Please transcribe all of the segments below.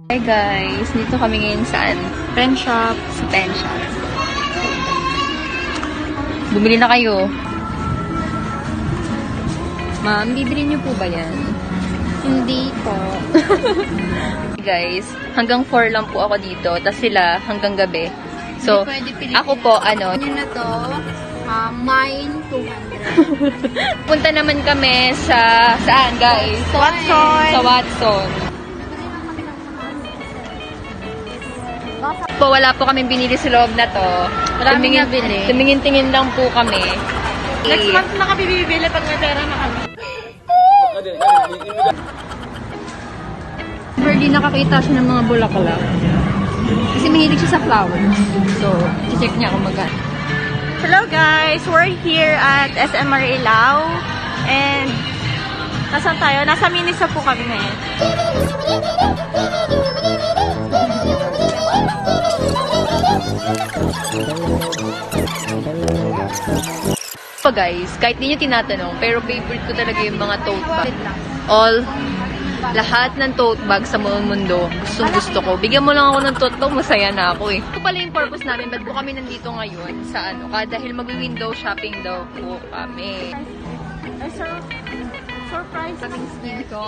Hi guys, dito kami ngayon saan? Pen shop. Sa pen shop. Bumili na kayo. Ma'am, bibili niyo po ba yan? Hindi po. Guys, hanggang 4 lang po ako dito. Tapos sila hanggang gabi. So, ako po, Ano na to? Mine 200. punta naman kami sa, saan guys? Watson. Sa Watson. Po, wala po kami binili sa loob na to. Maraming nabili. Tumingin-tingin lang po kami. Next month na kami bibili pag may pera na kami. Never nakakita siya ng mga bulaklak. Kasi mahilig siya sa flowers. So, check niya kung magkano. Hello guys! We're here at SM Marilao. And, nasaan tayo? Nasa Minisa po kami ngayon. Pa guys, kahit di nyo tinatanong, pero favorite ko talaga yung mga tote bag. Lahat ng tote bag sa buong mundo, gusto ko. Bigyan mo lang ako ng tote bag, masaya na ako eh. Ito pala yung purpose namin, ba't po kami nandito ngayon sa ano, dahil mag-window shopping daw po kami. Surprise Saking skin ko.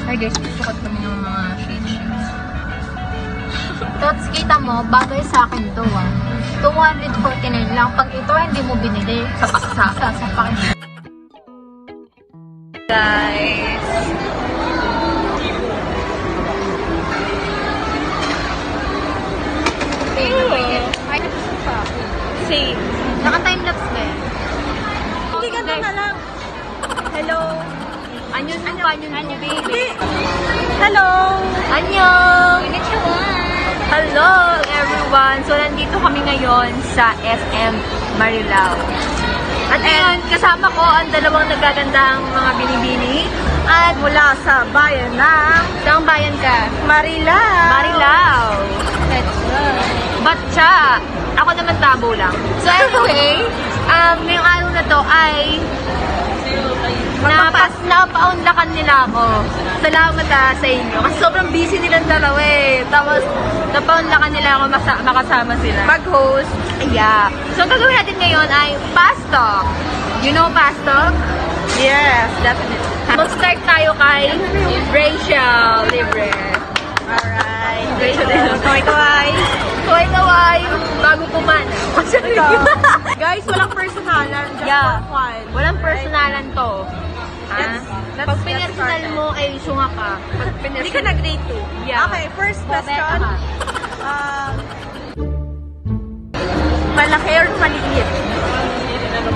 Hi guys, sukat kami ng mga shade shoes. Tots, kita mo, bagay sa akin to 249 lang. Pag ito hindi mo binili, sasapakin. Guys. Ay, napisok pa. Same. Naka-timelapse ba yan? Hindi ka na lang. Hello. Anyon mo, baby. Hello. Annyeong! Hello everyone! So, nandito kami ngayon sa SM Marilao. At ngayon, kasama ko ang dalawang nagagandang mga binibini. At mula sa bayan ng Saan bayan ka? Marilao. Marilao. Batcha. Ako naman tabo lang. So anyway, ngayong araw na to ay napaunlakan nila ako. Salamat sa inyo. Kasi sobrang busy nilang dalawa eh. Tapos, napaunlakan nila ako makasama sila. Mag-host. Yeah. So, ang gagawin natin ngayon ay fast talk. You know fast talk? Yes, definitely. Mag-start tayo kay Rachel Libre. Alright. Rachel Libre. Kaway-kaway. Kaway-kaway. Bago pumanaw. Guys, walang personalan. Just Yeah. for fun. Walang personalan to. Let's Pag get pinersonal started. mo ay sunga ka. Pag Hindi ka nag-grade 2. Yeah. Okay, first Bobeta question. ka. Malaki or maliit?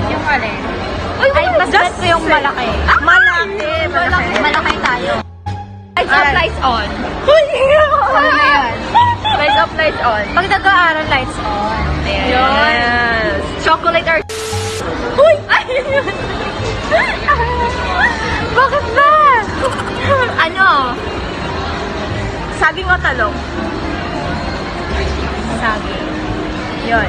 Yung alin? Ay, mas just gusto yung malaki. Malaki. Malaki. Malaki tayo. Lights up, Alright. lights on. Uy! Ano na yan? Lights up, lights on. Pag nag-aaral, lights on. Yes. Chocolate or... Uy! Ay! Bakit ba? Ano? Saging o talong? Sabi. Yun.